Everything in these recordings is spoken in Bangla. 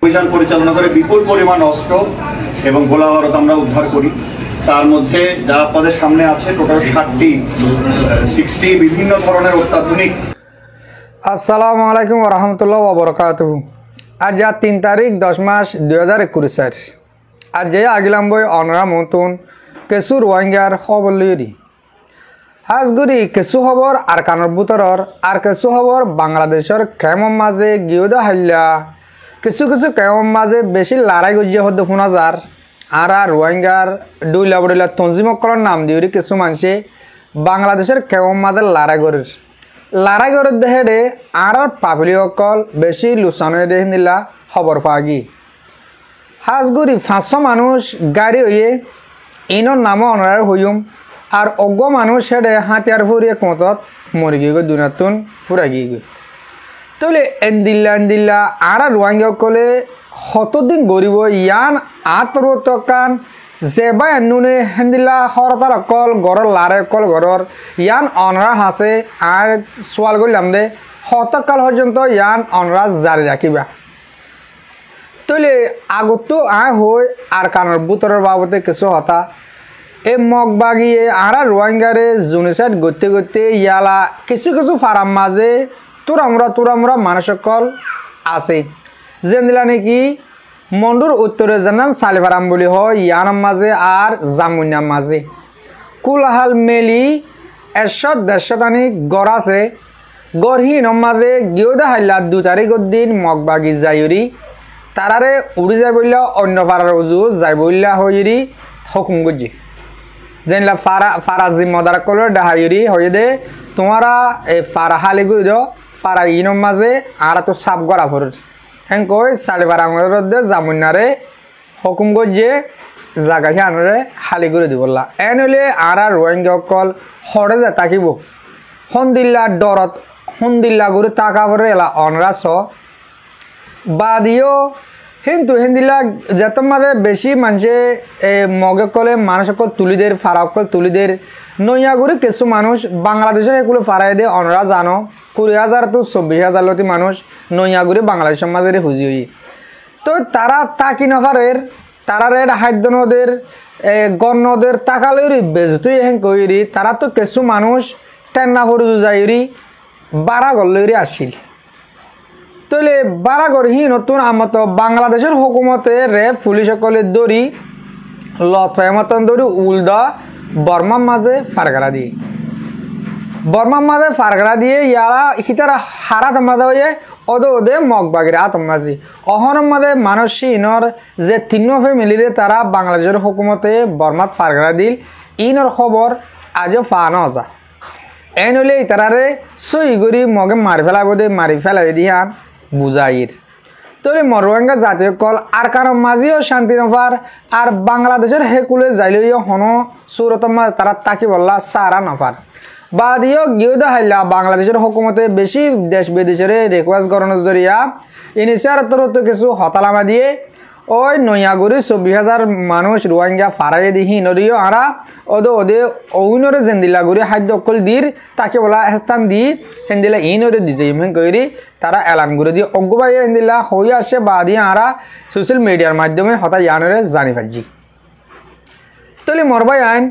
অভিযান পরিচালনা করে বিপুল পরিমাণ অস্ত্র এবং গোলাবারুদ আমরা উদ্ধার করি। তার মধ্যে যা আপনাদের সামনে আছে টোটাল 60 বিভিন্ন ধরনের অত্যাধুনিক। আসসালামু আলাইকুম রহমতুল্লাহ ওবরকাতুহু। আজ 3 তারিখ 10 মাস 2021 আজ যে আগিলাম বই অনরা মতুন কেসু রোহিঙ্গার খবর লিরি হাজগুড়ি কেসু খবর আর কানর বুতরর আর কেসু খবর বাংলাদেশের কেমন মাঝে গিয়েদা হাইলা কিছু কিছু কেমন মাঝে বেশি লড়াই গজিয়ে হতে শোনা যার আর রোহিঙ্গার ডুইলা বড়িলা তঞ্জিমকলর নাম দিয়ে কিছু মানুষে বাংলাদেশের কেমন মাঝে লড়াই করে দেহে আর পাবলি অকল বেশি লুচানো দেখে নিলা খবর পাওয়া গি হাজগুড়ি 500 মানুষ গাড়ি হইয়ে ইনর নামও অনার হইম আর অজ্ঞ মানুষ হেডে হাতিয়ার ফুরিয়ে কোঁতত মরি গিয়ে দুনাতুন ফুরা গিয়ে তাহলে এন্দিল্লা আর রোহিঙ্গা কলে কতদিন গরিব ইয়ান আত্মরতকান যেবা এনুনে হেন্দিল্লা হরতার অকল গড়র লারে অকল গড়র ইয়ান অনরা হাসে আয় সোয়াল করলাম দে শতকাল পর্যন্ত ইয়ান অনরা জারি রাখিবা তাহলে আগতো আয় হই আর কানের বুতরের বাবদে কিছু হতা এই মগ বাগিয়ে আর রোহিঙ্গারে জুনিসাইড করতে ইয়ালা কিছু কিছু ফারাম মাঝে তোরামরা মানুষ সকল আছে যেদিলা নাকি মন্ডুর উত্তরে জানান সালিফারাম বলি হয় ইয়ার মাঝে আর জামুনিয়ার মাঝে কুলাহাল মেলি 100-150 টানি গড় আছে গড়হীন মাঝে গিয়েদা হাইলা 2 তারিখের দিন মগবাগি যাইরি তারারে উড়ি যাই বললা অন্য পাড়ার উজু যাই বললা হইরি হুকুম গজি যেনলা ফারাজি মদার কলর ডাহাইরি হয়ে দে তোমারা এই ফারা হালি গুই দো ফারা ইনম মাঝে আর তো সাপ গড়া ফর হেন কই সালিফারামের দে জামুনারে হুকুম গজিয়ে জায়গা আনরে হালি করে দিবলা এনলে আর রোহিঙ্গা অকল হরে যে তাকিব হন্দিল্লা ডরত হন্দিল্লা গুরু তাকা পরে এলা অনরাস বাদিও কিন্তু হিন্দিলা যেত মাঝে বেশি মানুষে মগে কলে মানুষ তুলিদের ফারাকল তুলিদের নইয়াগুড়ি কিছু মানুষ বাংলাদেশের এগুলো ফারাই দিয়ে অনরা জানো 20,000 তো 24,000 লতি মানুষ নইয়াগুড়ি বাংলাদেশের মাঝে হুজি হই তো তারা তাকি নফারের তারা রেড হাদ্য নদের গণদের তাকালরি বেজতুই হেন কইরি তারা তো কিছু মানুষ টেন্না ফরু যাইরি 12 গল্লরি আসিল তাহলে 12 গড়হি নতুন আমত বাংলাদেশের হুকুমতে রেপ পুলিশ সকলে দড়ি লতমতন দড়ি উলদা বর্মার মাঝে ফারগারা দিয়ে ইয়ারা হিতারা হারাত মাঝে হয়ে ওদে মগবাগির আতম মাঝি অহরম মাঝে মানসী ইনর যে 3 ফ্যামিলিরে তারা বাংলাদেশের হুকুমতে বর্মাত ফারগারা দিল ইনর খবর আজও পানো যা এন হলে তারারে সই করি মগে মারি ফেলাই দিহান বুঝাইর তাহলে রোহিঙ্গা জাতীয় কল আর কারণ মাঝিও শান্তি নফার আর বাংলাদেশের হেকুলে যাইলেও হন সুরত তারা তাকি বললা সারা নফার বাদিও গিয়েদা হাইলা বাংলাদেশের হুকুমতে বেশি দেশ বিদেশের রিকোয়েস্ট করানোর জরিয়া ইনিশিয়ার তো কিছু হতালামা দিয়ে ওই নইয়াগুড়ি 24,000 মানুষ রোহিঙ্গা ফারাই দিহি নদীয় আরা ওদে ওইনরে জেন্দিলাগুড়ি খাদ্য অকল দির তাকে বলা স্থান দি হেন্দিলা ইনরে দিতে ইমেন কইরি তারা এলান করে দিয়ে অজ্ঞবাই হেন্দিলা হয়ে আসে বা দিয়ে আরা সোশ্যাল মিডিয়ার মাধ্যমে হতা ইয়ানরে জানি পাচ্ছি তাহলে মরবাই আইন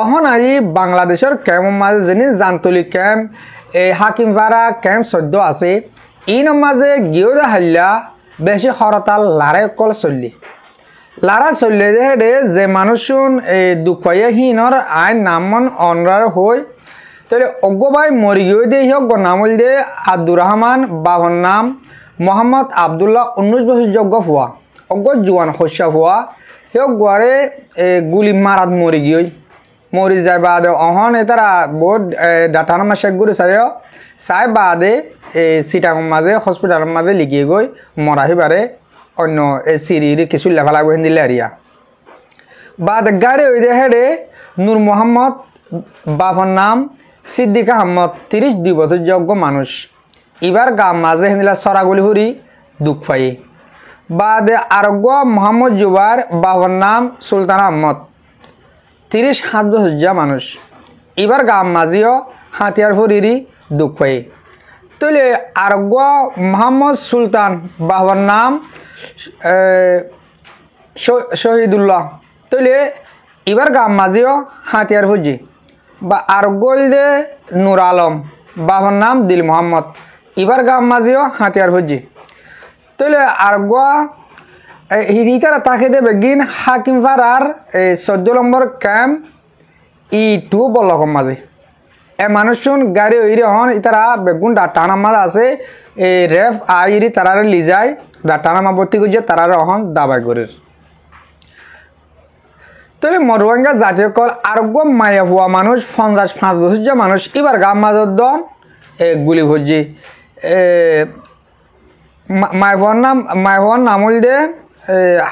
অহন আই বাংলাদেশের ক্যাম্প মাঝে যিনি জানতলি ক্যাম্প এই হাকিমপাড়া ক্যাম্প সদ্য আছে ইন মাঝে গিয়েদা হাল্লা বেশি হরতাল লারে কল লারা চললে হেডে যে মানুষজন এই দুঃখাইয়া হিনর আইন নামন অনরার হই তাহলে অজ্ঞবাই মরি গিয়ে দিয়ে হোক নামল দে আব্দুর রহমান বাবন নাম মোহাম্মদ আবদুল্লাহ 19 বছর যোগ্য হওয়া অজ্ঞ জুয়ান হস্যা হওয়া হোক গোয়ারে গুলি মারাত মরি গিয়ে মরি যায় বাদে অহন তারা বহুত ডাটার মাসে ঘুরে চাই বাদে এই চিটাগং মাঝে হসপিটালের মাঝে লিখিয়ে গই মরাহিবারে অন্য সিঁড়ি কিছু লেখা লাগবে হিন্দিলে এরিয়া বাদ গাড়ি ওই দে হেডে নূর মোহাম্মদ বাবার নাম সিদ্দিক আহমদ 32 বছর যোগ্য মানুষ এবার গাম মাঝে হিন্দিলা সরাগুলি হুরি দুঃখ পাই বাদে আরোগ্য মোহাম্মদ জুবার বাবার নাম সুলতান আহমদ 37 বছর মানুষ এবার গাম মাঝিও হাতিয়ার হুরিরি দুঃখ পাই তাহলে আরোগ্য মোহাম্মদ সুলতান বাবার নাম শহীদুল্লাহ তৈলে এবার গাম মাঝিও হাতিয়ার ফুজি বা আরগল দে নূর আলম বাবার নাম দিল মোহাম্মদ এবার গাম মাঝিও হাতিয়ার ফুজি তৈলে আরগা হিরিকারা তাকে দেবে গিন হাকিম ফারার 14 নম্বর ক্যাম্প ই2 বল্লকম মাঝে এ মানুষজন গাড়ি ওইরে হন তারা বেগুন ডাটানা মাঝে আছে রেফ আইরি তারারে লিজায় ডাটানা মা ভর্তি করছে তারারে হন দাবাই করে তবে মরুয়াঙ্গা জাতীয় কল আরোগ্য মায়া হওয়া মানুষ 55 বছর যে মানুষ এবার গাম মাজর দন গুলি ভরজি মায়ার নাম হল দে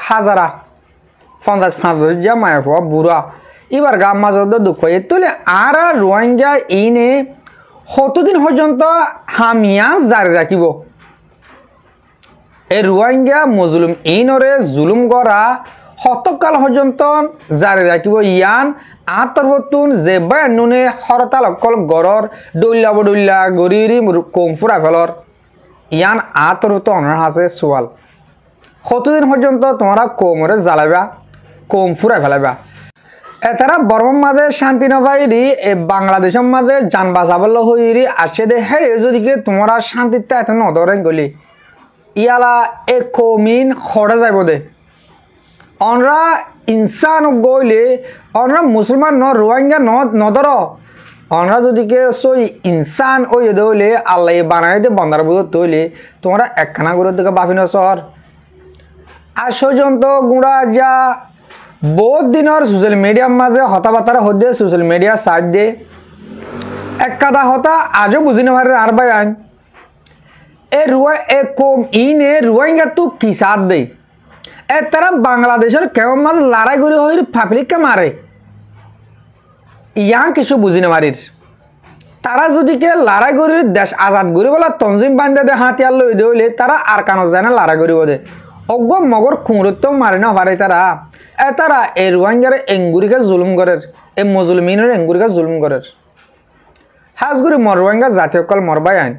হাজারা 55 বছর যে মায়া হওয়া বুড়া এবার গাম মাজর দুঃখ তুলে আর রোহিঙ্গা ইনে কতদিন পর্যন্ত হামিয়া জারি রাখিব এই রোহিঙ্গা মজলুম ইনরে জুলুম করা শতকাল পর্যন্ত জারি রাখিব ইয়ান আতরবতুন যে বায়ানুনে হরতাল অকল গড়র ডল্লা বডল্লা গরিরি কম ফুরা ফেলর ইয়ান আতরবত অনার আছে সোয়াল কতদিন পর্যন্ত তোমরা কোমরে জ্বালাবা কম ফুরা ফেলাবা এতারা বর্মন মাঝে শান্তি নভাইরি বাংলাদেশের মাঝে যান বাঁচাবল হইরি আসে দে হেরে যদি তোমরা শান্তিতে এত নদরেন গলি ইয়ালা এ কমিন খড়ে যাইব দে অনরা ইনসান গইলে অনরা মুসলমান ন রোহিঙ্গা নদর অনরা যদি সই ইনসান ওই দইলে আল্লাহ বানাই দে বন্দার বুঝ তৈলে তোমরা একখানা করে দিকে বাফিন শহর আর পর্যন্ত গুড়া যা বহুত দিনের সোশ্যাল মিডিয়ার মাঝে হতাবাতারা হচ্ছে সোশ্যাল মিডিয়া সাইড দিয়ে এক কাদা হতা আজও বুঝি না পারে আর ভাই আইন এ কম ইনে রোহিঙ্গা তো কি সাথ দেয় তারা বাংলাদেশের কেমন মাঝে লড়াই করে হয়ে পাবলিককে মারে ইয়াং কিছু বুঝি না মারির তারা যদি কে লড়াই করে দেশ আজাদ করি বলা তঞ্জিম বান্ধে দে হাতিয়ার লই দইলে তারা আর কানো যায় না লড়াই করিব দে অজ্ঞ মগর খুঁড়ত মারে না পারে তারা তারা এই রোহিঙ্গারে এঙ্গুরিকে জুলুম করের এই মজলুমিনের এঙ্গুরিকে জুলুম করের হাজগুড়ি মর রোহিঙ্গা জাতীয় কল মরবাই আইন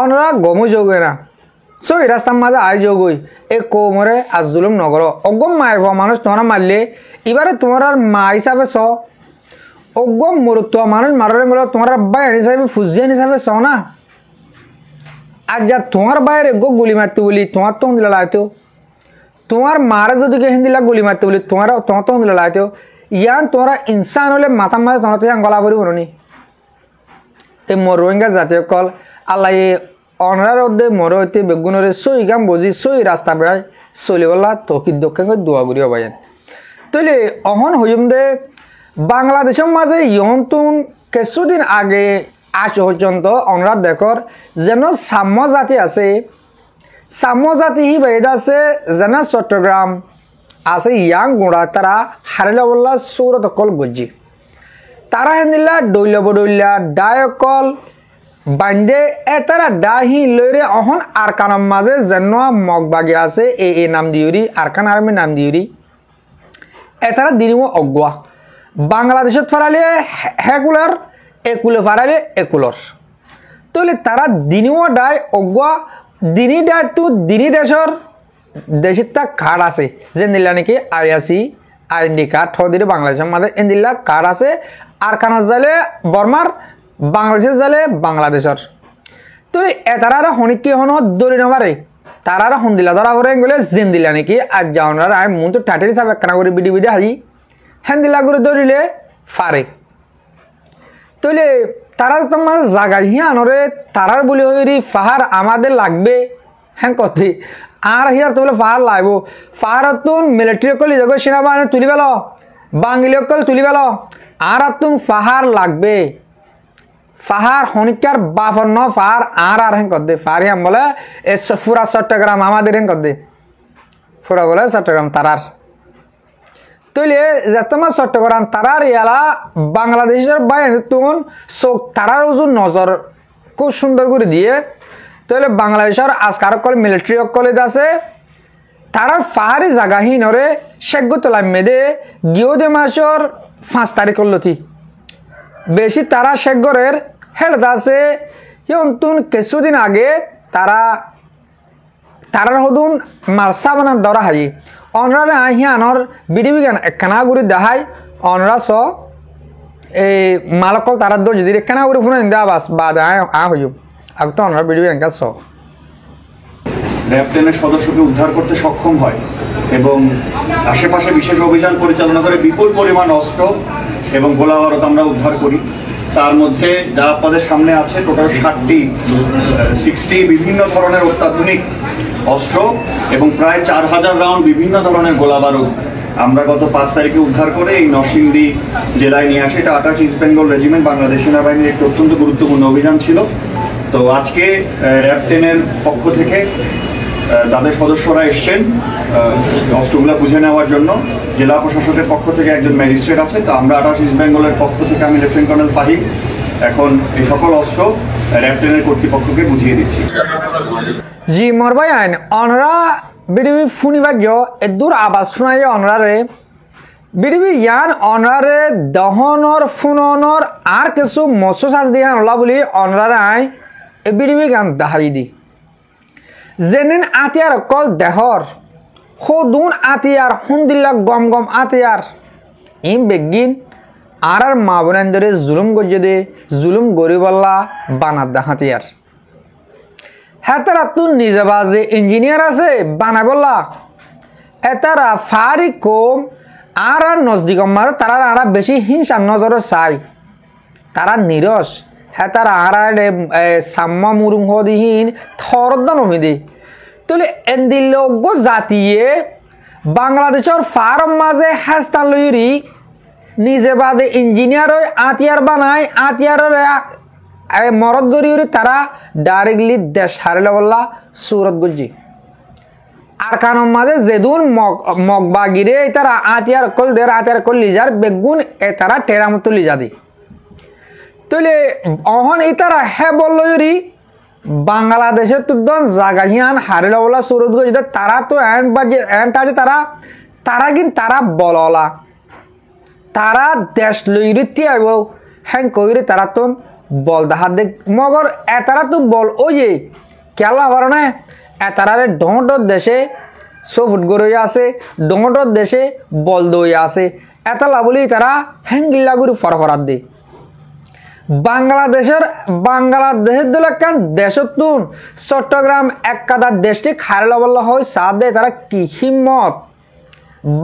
অনরা গমু যোগে না সো এই রাস্তার মাঝে আই যোগই এ কোমরে আজ জুলুম নগর অজ্ঞ মায়ের হওয়া মানুষ তোমরা মারলে এবারে তোমার মা হিসাবে চ অজ্ঞ মরুত্ব মানুষ মারে বলো তোমার বাই হিসাবে ফুজিয়ান হিসাবে চ না আর যা তোমার বাইরে গো গুলি মারতে বলি তোমার তো দিলা লাইতো তোমার মারে যদি হিন্দিলা গুলি মারতে বলি তোমার তো দিলা লাইতো ইয়ান তোমরা ইনসান হলে মাথা মাঝে তোমার তো গলা করি বলি এই মর রোহিঙ্গা জাতীয় কল আল্লাহ অনরার মধ্যে মরে হইতে বেগুনরে সই গাম বুঝি সই রাস্তা বেড়ায় চলি বলা তকির দক্ষিণ দোয়া করি হবাইন তৈলে অহন হইম দে বাংলাদেশের মাঝে ইহতুন কিছুদিন আগে আজ পর্যন্ত অনরা দেখর যেন সাম্য জাতি আছে সাম্য জাতি হি বেদ আছে যেন চট্টগ্রাম আছে ইয়াং গুড়া তারা হারিলা বললা সৌরত কল গজি তারা হেন্দিলা ডইলা বডইলা ডায়কল বান্ধে তারা ডাহি লইরে অহন আরকানের মাঝে যেন মগবাগি আছে এ নাম দিউরি আরকান আর্মি নাম দিউরি তারা দিনিম অগুয়া বাংলাদেশত ফারালে হেকুলার একুলে ফারালে একুলর তাহলে তারা দিনিম ডাই অগুয়া দিনী ডাই তো দিনী দেশের তা কার্ড আছে যে নিলা নাকি আইআসি আইডি কার্ড থদিরে বাংলাদেশের মাঝে এন্দিল্লা কার্ড আছে আরকানত যাইলে বর্মার বাংলাদেশের যালে বাংলাদেশের তো এতারা হনিকি হন দৌড়ি নারে তারা হন্দিলা ধরা করে গেলে জেন দিলা নাকি আর যাওয়ার আমি মন তো টাটের হিসাবে একখানা করে বিডি বিডি হাজি হ্যান্দিলা করে দৌড়িলে ফারে তৈলে তারা তোমার জাগা হিয়া আনরে তারার বলি হইরি পাহাড় আমাদের লাগবে হ্যাঁ কথি আর হিয়ার তো বলে পাহাড় লাগব পাহাড় তুন মিলিটারি কলি যাগো সেনাবাহিনী তুলি পেল বাঙালি অকল তুলি পেল আর তুম পাহাড় লাগবে পাহাড় হনিকার বাফর ন পাহাড় আর হেন কর দে পাহাড়ি আম বলে পুরা চট্টগ্রাম আমাদের হেন কর দে পুরা বলে চট্টগ্রাম তারার তৈলে যে তোমার চট্টগ্রাম তারার ইয়ালা বাংলাদেশের বাইরে তুন চোখ তারার ওজন নজর খুব সুন্দর করে দিয়ে তাহলে বাংলাদেশের আজকার কল মিলিটারি কলেজ আছে তারার পাহাড়ি জাগাহীনরে শেখ তোলা মেদে গিয়ে মাসের 5 তারিখ লথি বেশি তারা শেখগরের হেড আছে তুন কিছুদিন আগে তারা তারার হদুন মালসা বানার দরা হাই অনরা হিয়ানর বিডিবি গান একখানা গুড়ি দেখাই অনরা স এই মালকল তারার দর যদি একখানা গুড়ি ফুনা ইন্দা বাস বা হইব আগ তো অনরা বিডিবি গান স র্যাব 10 সদস্যকে উদ্ধার করতে সক্ষম হয় এবং আশেপাশে বিশেষ অভিযান পরিচালনা করে বিপুল পরিমাণ অস্ত্র এবং গোলাবারুদ আমরা উদ্ধার করি। তার মধ্যে যা আপনাদের সামনে আছে টোটাল 60 বিভিন্ন ধরনের অত্যাধুনিক অস্ত্র এবং প্রায় 4000 রাউন্ড বিভিন্ন ধরনের গোলাবারুদ আমরা গত 5 তারিখে উদ্ধার করে এই নরসিংদী জেলায় নিয়ে আসি। এটা 28 ইস্ট বেঙ্গল রেজিমেন্ট বাংলাদেশ সেনাবাহিনীর একটি অত্যন্ত গুরুত্বপূর্ণ অভিযান ছিল। তো আজকে র্যাব 10-এর পক্ষ থেকে তাদের সদস্যরা এসছেন অস্ত্রগুলো বুঝে নেওয়ার জন্য। জেলা প্রশাসকের পক্ষ থেকে একজন ম্যাজিস্ট্রেট আছে, তো আমরা 28 ইস্ট বেঙ্গলের পক্ষ থেকে আমি লেফটেন্যান্ট কর্নেল ফাহিম এখন এই সকল অস্ত্র র্যাব 10-এর কর্তৃপক্ষকে বুঝিয়ে দিচ্ছি। জি মরবাই আইন অনরা বিডিবি ফুনিবাজ্য এদুর আবাস শুনাই অনরারে বিডিবি ইয়ান অনরারে দহনর ফুননর আর কিছু মৎস্য চাষ দিয়ে অনলা বলি অনরারে আই এ বিডিবি গান দাহাবি দি যেনেন আতিয়ার অকল দেহর সদুন আতিয়ার হুন্দিল্লা গম গম আতিয়ার ইম বেগিন আর মা বোনের ধরে জুলুম গজ্জে দে জুলুম গরিবল্লা বানার দা হাতিয়ার হেতারা তুন নিজে বাজে ইঞ্জিনিয়ার আছে বানাই বললা এতারা ফারি কম আর নজদিকম মাঝে তারা আর বেশি হিংসা নজরে চাই তারা নিরস হেতারা আর সাম্মা মুরুং দিহীন থরদ নমিদে তাহলে এন্দিল্য জাতিয়ে বাংলাদেশের ফার্ম মাঝে হেস্তান লইরি নিজে বাদে ইঞ্জিনিয়ার আতিয়ার বানায় আতিয়ারের মরদ গড়ি তারা ডাইরেক্টলি দেশ হারিলে বললা সুরত গুজি আর কারণ মাঝে যেদুন মগবাগিরে তারা আতিয়ার কল দের আতিয়ার কল লিজার বেগুন এ তারা টেরামতো লিজা দি তাহলে অহন এই তারা হে বলল বাংলাদেশের তুদন জাগা হিয়ান হারিলে বলা সুরত গুজি তারা তো এন্ড আছে তারা কিন্তু তারা বললা তারা দেশ লইরি তিয়াইব হ্যাং কইরে তারা তো বল দেখা দেখ মগর এতারা তো বল ও যে কেলা হবার না এতারারে ডোঁটর দেশে সফুট গড়ে আছে ডোঁটর দেশে বল দই আছে এতালা বলি তারা হ্যাঙ্গিল্লা করে ফরফরাত দে বাংলাদেশের দোলাকান দেশত তুন চট্টগ্রাম এক কাদার দেশটি খারেলা বললা হয় সাথ দেয় তারা কি হিম্মত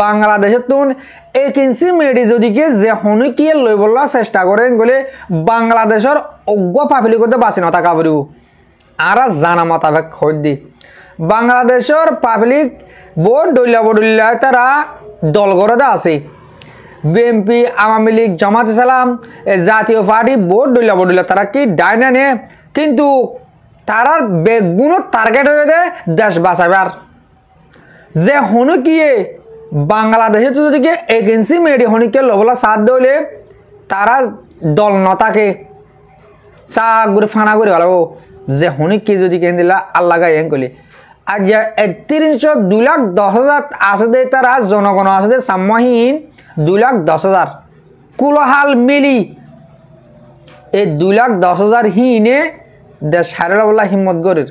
বাংলাদেশের তুন 1 ইঞ্চি মেডি যদিকে যে হনুকিয়ে লই বলার চেষ্টা করেন গলে বাংলাদেশের অজ্ঞ পাবলিক করতে বাঁচি নথা কাবরিব আর জানা মোতাবেক হই দি বাংলাদেশের পাবলিক বোর্ড ডইলা তারা দলগড়ে আছে বিএনপি আওয়ামী লীগ জামাত ইসলাম জাতীয় পার্টি বোর্ড ডইলা তারা কি ডাইনা নে কিন্তু তারার বেগুন টার্গেট হয়ে দে দেশ বাঁচাবার যে হনুকিয়ে বাংলাদেশে তো যদি 1 ইঞ্চি মেডি হনিকে লবলা সাথ দইলে তারা দল নতাকে চা গুড়ি ফানা করে ভালো যে হনিকে যদি কেন দিলা আল্লাহ গায়ে কলে আজ 2,10,000 আছে দে তারা জনগণ আছে দে সাম্যহীন 2,10,000 কুলহাল মিলি এই 2,10,000 হিনে দেশ হারেলা বলা হিম্মত গরির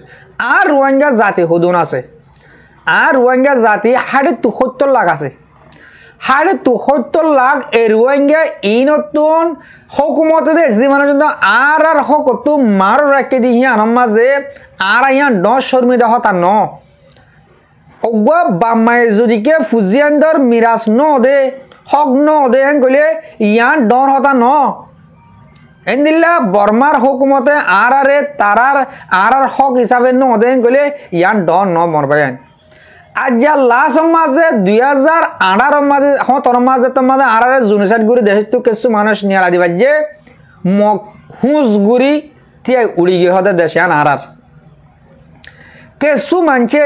আর রোহিঙ্গা জাতি হুদুন আছে আর রোহিঙ্গা জাতি 70 লাখ আছে 70 লাখ এই রোহিঙ্গা ই নতুন হকুমতে দেশ মানে জন্য আর হকতো মার রাখতে দি হিয়ান মাঝে আর হিয়ান 10 শর্মিদা হতা ন অগবা বাম্মাই যদিকে ফুজিয়ান্দর মিরাজ ন দে হক ন দে কইলে ইয়ান ডর হতা ন এন্দিল্লা বর্মার হুকুমতে আর তারার হক হিসাবে ন দে কইলে ইয়ান ডর ন মরবায়ন আজ লাস্ট মাঝে 2018 মাঝে হতর মাঝে তো মাঝে আর জুনিসাইড গুড়ি দেশ তো কিছু মানুষ নিয়ে দিবা যে মগ হুঁস গুড়ি তিয়াই উড়ি গিয়ে হতে দেশে আর কিছু মানছে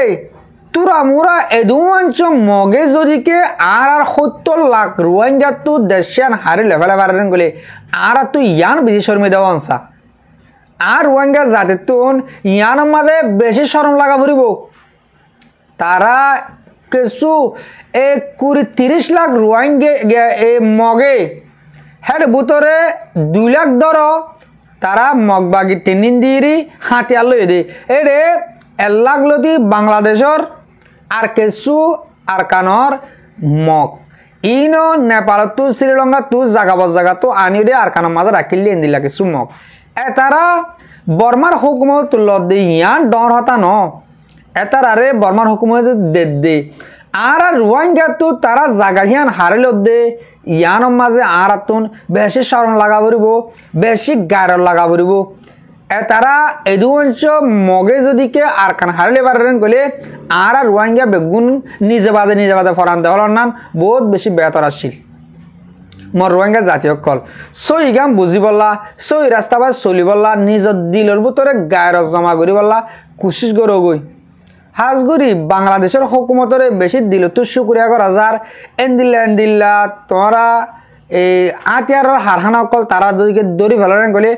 তুরা মুরা এদুমাঞ্চ মগে যদিকে আর 70 লাখ রোহিঙ্গা তো দেশিয়ান হারি লেভেলে বাড়েন গলে আর তুই ইয়ান বেশি শর্মে দেওয়া অংশা আর রোহিঙ্গা জাতির তুন ইয়ান মাঝে বেশি শরম লাগা ফুরিব তারা কিছু 30 লাখ রোহিঙ্গা মগে হেড ভিতরে 2 লাখ ধর তারা মগবাগি টেনিন দিয়ে হাতিয়ার লই দে এডে এল্লাগলতি বাংলাদেশর আর কিছু আরকানর মগ ইনো নেপাল তু শ্রীলঙ্কা তু জাগা তো আনিরে আরকানের মাঝে রাখিলে এন্দিলা কিছু মগ এতারা বর্মার হুকুমত লদ্দে ইয়ান ডর হতা ন এতারারে বর্মার হুকুমত দে আর রোহিঙ্গা তো তারা জাগা হিয়ান হারে লদ্দে ইয়ানোর মাঝে আর আতুন বেশি শরণ লাগা পড়ব বেশি গায়র লাগা পড়ব তারা এদুঅঞ্চ মগে যদি কে আরকান হারলে পারেন গলে আর রোহিঙ্গা বেগুন নিজে বাদে ফরান দেওয়ার নান বহুত বেশি বেতর আসছিল মর রোহিঙ্গা জাতীয় কল সই গাম বুঝি বললা সই রাস্তা বা চলি বললা নিজের দিলের ভিতরে গায়ের জমা করি বললা কুশিস করো গই হাজগুড়ি বাংলাদেশের হুকুমতরে বেশি দিল তো শুক্রিয়া করা যার এন্দিল্লা তোমরা এই আতিয়ার হারহানা অকল তারা যদি দড়ি ফেলেন গলে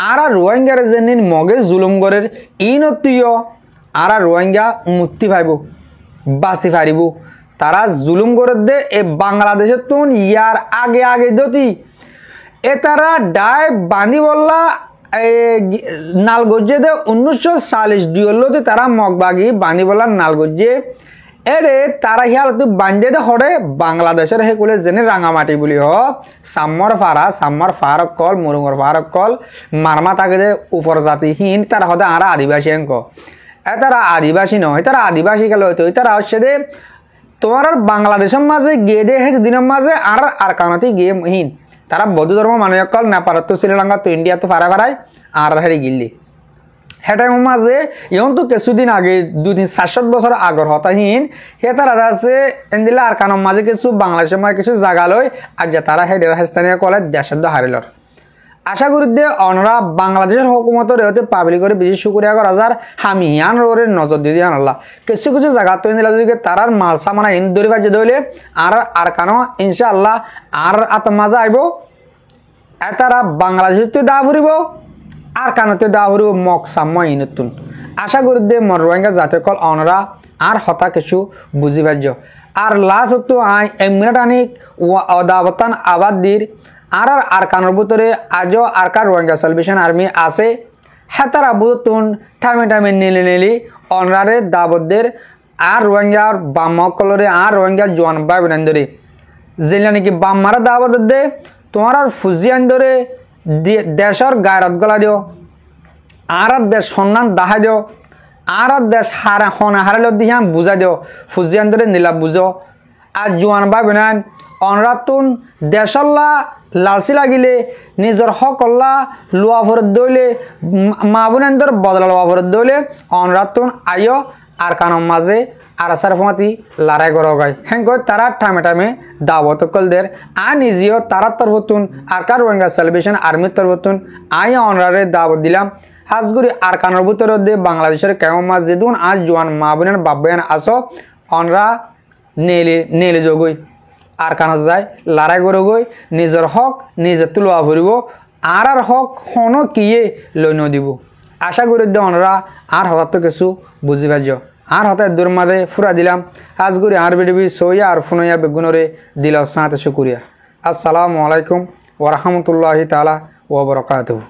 আর রোহিঙ্গার যেন মগে জুলুম করের ইনতীয় আর রোহিঙ্গা মুক্তি পাইব বাঁচি পারিব তারা জুলুম করে দে এ বাংলাদেশের তুন ইয়ার আগে দতি এ তারা ডাই বাঁধি বললা নালগজ্জে দে 1940 ডিওলতে তারা মগবাগি বাঁধি বললা নালগজ্জে এরে তারা হিয়ালতে বান্ধে দে হরে বাংলাদেশের হে কোলে যেনে রাঙামাটি বলি হ সাম্মর ফারক কল মুরুঙর ফারক কল মারমা থাকে দে উপর জাতিহীন তারা হতে আরা আদিবাসী অঙ্ক এ তারা আদিবাসী নয় তারা আদিবাসী গেল হইতো তারা হচ্ছে দে তোমার বাংলাদেশের মাঝে গিয়ে দে হে দিনের মাঝে আর কানাতে গিয়ে হীন তারা বৌদ্ধ ধর্ম মানুষ কল নেপাল তো শ্রীলঙ্কা তো ইন্ডিয়া তো ফারাই আর হেরি গিল্লি হেটাই মাঝে ইয়ন তো কিছুদিন আগে 2-4 বছর আগর হতাহীন হে তারা আছে এন্দিলা আর কানোর মাঝে কিছু বাংলাদেশের মাঝে কিছু জায়গা লয় আর যে তারা হেডের হাস্তানীয় কলে দেশের হারিলর আশা করি দে অনরা বাংলাদেশের হুকুমতের হতে পাবলিক করে বেশি শুক্রিয়া করা যার হামিয়ান রোরের নজর দিয়ে আনলা কিছু জায়গা তো এন্দিলা যদি তারার মাল সামানা ইন দড়ি বাজে দইলে আর কানো ইনশাআল্লাহ আর আত্মাজা আইব তারা বাংলাদেশ তো দা ফুরিব আর কানতে দা ফুরিব মক সাম্য ইনতুন আশা করি দে মর রোহিঙ্গা জাতীয় কল অনরা আর হতা কিছু বুঝি পাইজ আর লাস্ট তো আই এমনিটানিক দাবতান আবাদ দির আর কানোর ভিতরে আজও আর কার রোহিঙ্গা সালভেশন আর্মি আছে হেতারা বুতুন ঠামে নিলি অনরারে দাবতদের আর রোহিঙ্গার বামকলরে আর রোহিঙ্গা জোয়ান বাই বিনান্দরে যেটা নাকি বাম মারা দাবত দে তোমার আর ফুজিয়ান ধরে দেশের গায়রত গলা দিও আর দেশ সন্ধান দেখা দিও আর দেশ হারাল দিয়ে বুঝা দিও ফুজিয়ান ধরে নীলা বুঝো আর জোয়ান বাই বিনান অনরাতুন দেশল্লা লালসি লাগিলে নিজের হকল্লা লোয়া ফরত দইলে মা বোনেন্দর বদলা লোয়া ফরত দইলে অনরাতুন আইও আর কানোর মাঝে আর আসার ফমাতি লড়াই করা গায় হ্যাঁ তারা ঠামে দাওয়াত কলদের আর নিজেও তারা তরফতুন আর কার রোহিঙ্গা সালভেশন আর্মির তরফতুন আই অনরারে দাওয়াত দিলাম হাজগুড়ি আর কানোর ভিতরে দে বাংলাদেশের কেমন মাছ যেদুন আজ জোয়ান মা বোনের বাব্যান আসো অনরা নেলে যোগই আর কানো যায় লড়াই করে গই নিজের হক নিজে তুলোয়া ভরিব আর হক হন কিয়ে লৈ নদিব আশা করি দে অনরা আর হঠাৎ কিছু বুঝি পাইজ আর হতে দূর মাঝে ফুরা দিলাম আজগুড়ি আর বিডিবি সইয়া আর ফুনইয়া বেগুনরে দিল সাঁতে শুকুরিয়া আসসালামু আলাইকুম ওয়া রাহমাতুল্লাহি তাআলা ওয়া বারাকাতুহু।